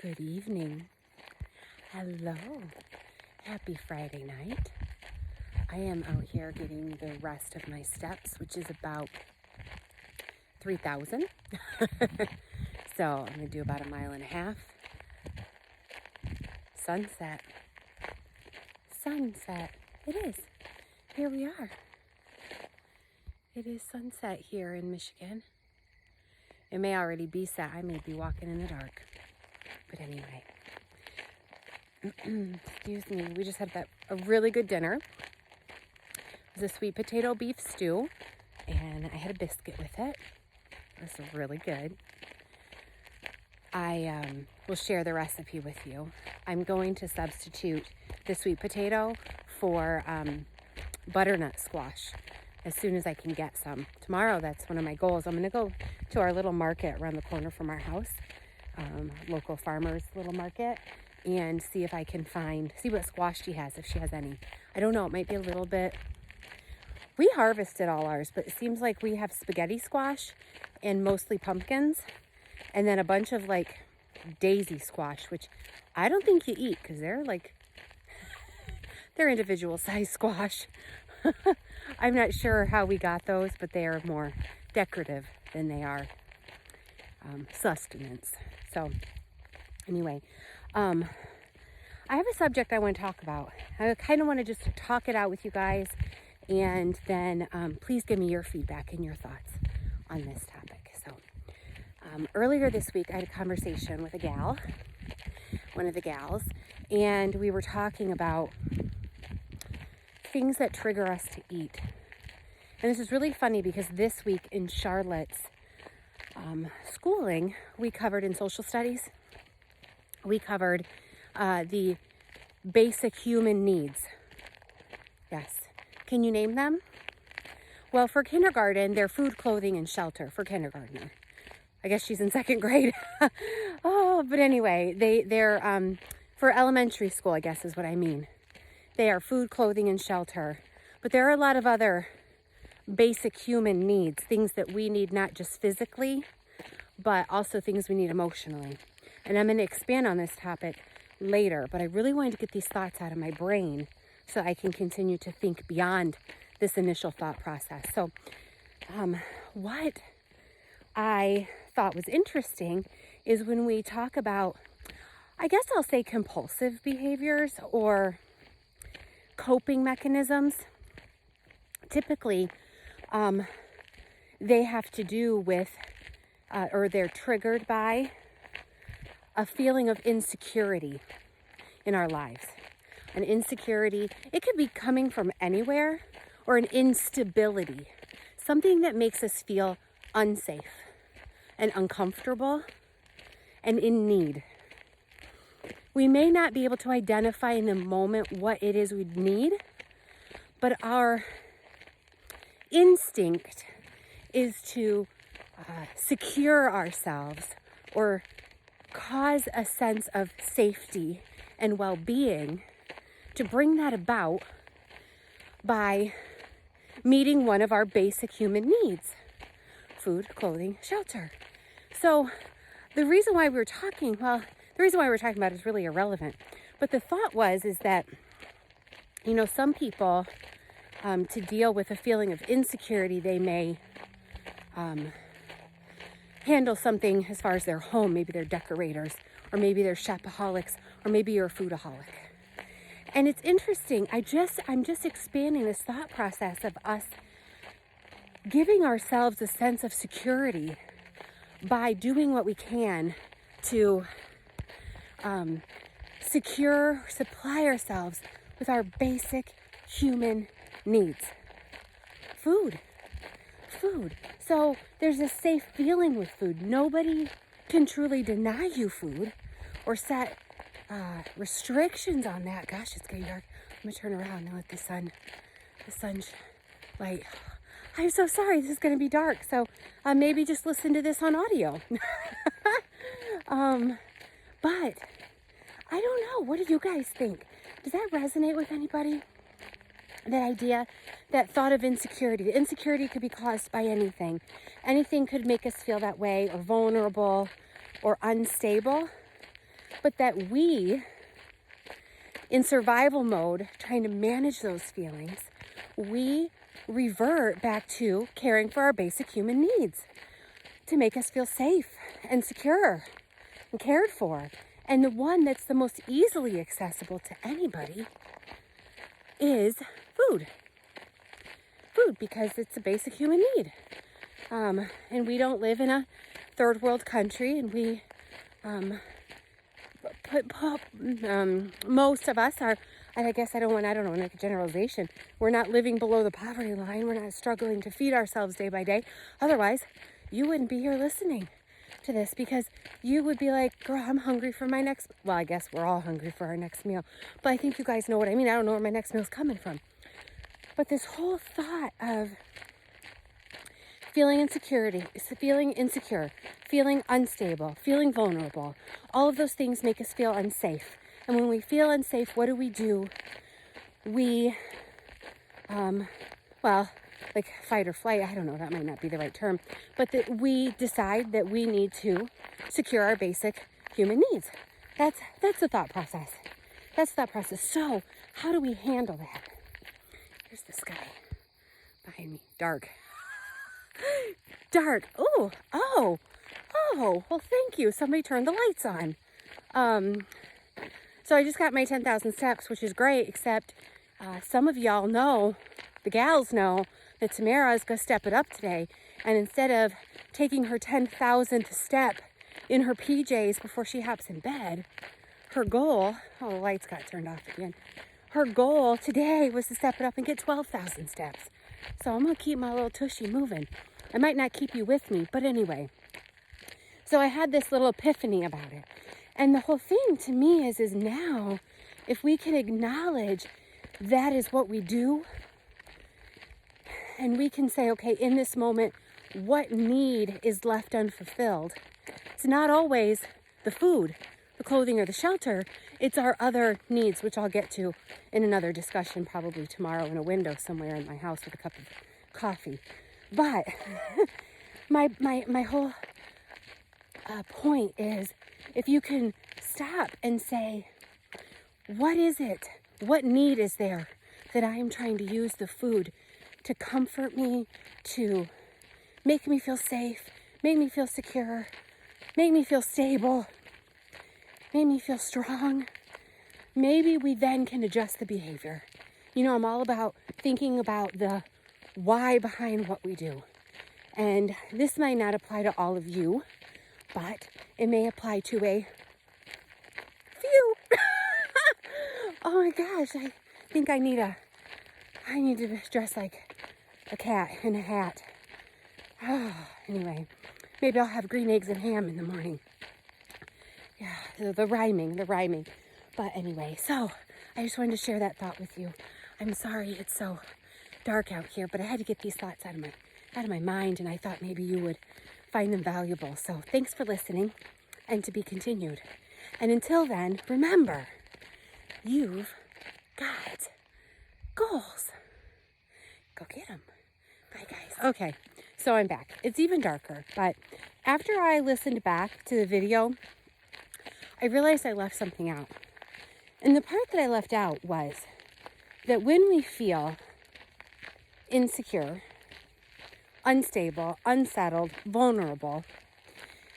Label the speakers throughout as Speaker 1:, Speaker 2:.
Speaker 1: Good evening. Hello. Happy Friday night. I am out here getting the rest of my steps, which is about 3,000. So I'm going to do about 1.5 miles. Sunset. Sunset. It is. Here we are. It is sunset here in Michigan. It may already be set. I may be walking in the dark. But anyway, excuse me, we just had a really good dinner. It was a sweet potato beef stew, and I had a biscuit with it. It was really good. I will share the recipe with you. I'm going to substitute the sweet potato for butternut squash as soon as I can get some. Tomorrow, that's one of my goals. I'm going to go to our little market around the corner from our house. Local farmer's little market, and see if I can see what squash she has, if she has any. I don't know, it might be a little bit. We harvested all ours, but it seems like we have spaghetti squash and mostly pumpkins, and then a bunch of like daisy squash, which I don't think you eat because they're individual size squash. I'm not sure how we got those, but they are more decorative than they are sustenance. So anyway, I have a subject I want to talk about. I kind of want to just talk it out with you guys, and then please give me your feedback and your thoughts on this topic. So earlier this week, I had a conversation with one of the gals, and we were talking about things that trigger us to eat. And this is really funny because this week in Charlotte's schooling, we covered in social studies, we covered the basic human needs. Yes. Can you name them? Well, for kindergarten, they're food, clothing, and shelter for kindergartner. I guess she's in 2nd grade. But anyway, they're for elementary school, I guess is what I mean. They are food, clothing, and shelter. But there are a lot of other basic human needs, things that we need not just physically, but also things we need emotionally. And I'm going to expand on this topic later, but I really wanted to get these thoughts out of my brain so I can continue to think beyond this initial thought process. So what I thought was interesting is when we talk about, I guess I'll say compulsive behaviors or coping mechanisms. Typically, they have to do with, or they're triggered by a feeling of insecurity in our lives. An insecurity, it could be coming from anywhere, or an instability, something that makes us feel unsafe and uncomfortable and in need. We may not be able to identify in the moment what it is we need, but our instinct is to secure ourselves or cause a sense of safety and well-being, to bring that about by meeting one of our basic human needs: food, clothing, shelter. So the reason why we're talking about it is really irrelevant. But the thought is that, some people, to deal with a feeling of insecurity, they may handle something as far as their home. Maybe they're decorators, or maybe they're shopaholics, or maybe you're a foodaholic. And it's interesting. I'm just expanding this thought process of us giving ourselves a sense of security by doing what we can to supply ourselves with our basic human needs. Food. So there's a safe feeling with food. Nobody can truly deny you food or set restrictions on that. Gosh, it's getting dark. I'm gonna turn around and let the sun's light. I'm so sorry, this is gonna be dark. So maybe just listen to this on audio. But I don't know. What do you guys think? Does that resonate with anybody? That idea, that thought of insecurity. The insecurity could be caused by anything. Anything could make us feel that way, or vulnerable, or unstable. but that we, in survival mode, trying to manage those feelings, we revert back to caring for our basic human needs to make us feel safe and secure and cared for. And the one that's the most easily accessible to anybody is food. Food, because it's a basic human need. And we don't live in a third world country, and we most of us are, and I guess I don't want to make a generalization. We're not living below the poverty line. We're not struggling to feed ourselves day by day. Otherwise, you wouldn't be here listening to this, because you would be like, girl, I'm hungry for my next, well, I guess we're all hungry for our next meal, but I think you guys know what I mean. I don't know where my next meal is coming from. But this whole thought of feeling insecure, feeling unstable, feeling vulnerable, all of those things make us feel unsafe. And when we feel unsafe, what do? We, like fight or flight, I don't know, that might not be the right term, but that we decide that we need to secure our basic human needs. That's the thought process. So how do we handle that? Here's the sky behind me, dark. Oh, well, thank you. Somebody turned the lights on. So I just got my 10,000 steps, which is great, except some of y'all know, the gals know, that Tamara is going to step it up today. And instead of taking her 10,000th step in her PJs before she hops in bed, her goal, the lights got turned off again. Her goal today was to step it up and get 12,000 steps. So I'm going to keep my little tushy moving. I might not keep you with me, but anyway. So I had this little epiphany about it. And the whole thing to me is now, if we can acknowledge that is what we do, and we can say, okay, in this moment, what need is left unfulfilled? It's not always the food, the clothing, or the shelter. It's our other needs, which I'll get to in another discussion probably tomorrow in a window somewhere in my house with a cup of coffee. But my whole point is, if you can stop and say, what is it? What need is there that I am trying to use the food to comfort me, to make me feel safe, make me feel secure, make me feel stable, make me feel strong? Maybe we then can adjust the behavior. You know, I'm all about thinking about the why behind what we do. And this might not apply to all of you, but it may apply to a few. Oh my gosh, I think I need to dress like a cat in a hat. Anyway, maybe I'll have green eggs and ham in the morning. Yeah, the rhyming. But anyway, so I just wanted to share that thought with you. I'm sorry it's so dark out here, but I had to get these thoughts out of my mind, and I thought maybe you would find them valuable. So thanks for listening, and to be continued. And until then, remember, you've got goals. Go get them. Bye, guys. Okay, so I'm back. It's even darker, but after I listened back to the video, I realized I left something out. And the part that I left out was that when we feel insecure, unstable, unsettled, vulnerable,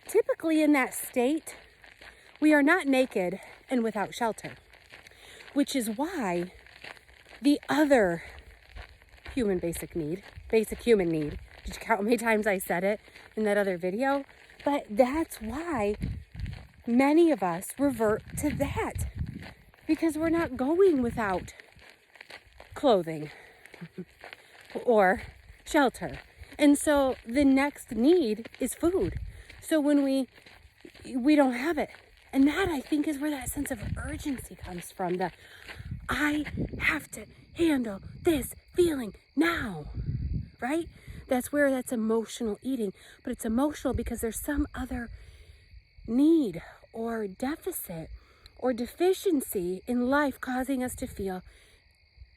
Speaker 1: typically in that state, we are not naked and without shelter, which is why the other basic human need, did you count how many times I said it in that other video? But that's why many of us revert to that, because we're not going without clothing or shelter. And so the next need is food. So when we don't have it, and that, I think, is where that sense of urgency comes from. I have to handle this feeling now, right? That's emotional eating. But it's emotional because there's some other need or deficit or deficiency in life causing us to feel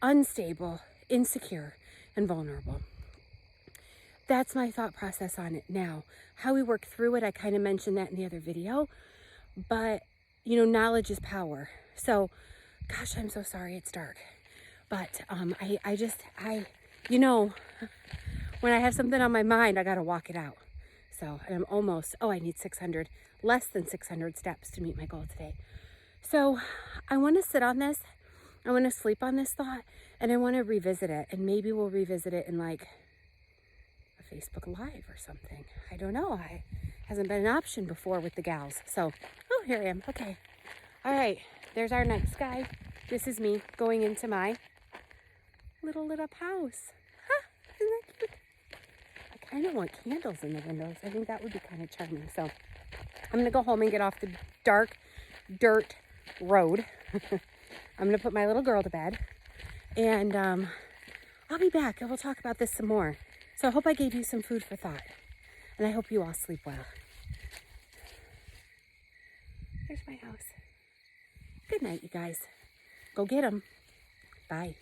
Speaker 1: unstable, insecure, and vulnerable. That's my thought process on it now. How we work through it, I kind of mentioned that in the other video. But knowledge is power. So, gosh, I'm so sorry it's dark. But when I have something on my mind, I got to walk it out. So I'm almost, I need less than 600 steps to meet my goal today. So I want to sit on this. I want to sleep on this thought, and I want to revisit it. And maybe we'll revisit it in like a Facebook Live or something. I don't know. It hasn't been an option before with the gals. So, here I am. Okay. All right. There's our next guy. This is me going into my little lit up house. Isn't that cute? I kind of want candles in the windows. I think that would be kind of charming. So I'm going to go home and get off the dark dirt road. I'm going to put my little girl to bed. And I'll be back and we'll talk about this some more. So I hope I gave you some food for thought. And I hope you all sleep well. There's my house. Good night, you guys. Go get 'em. Bye.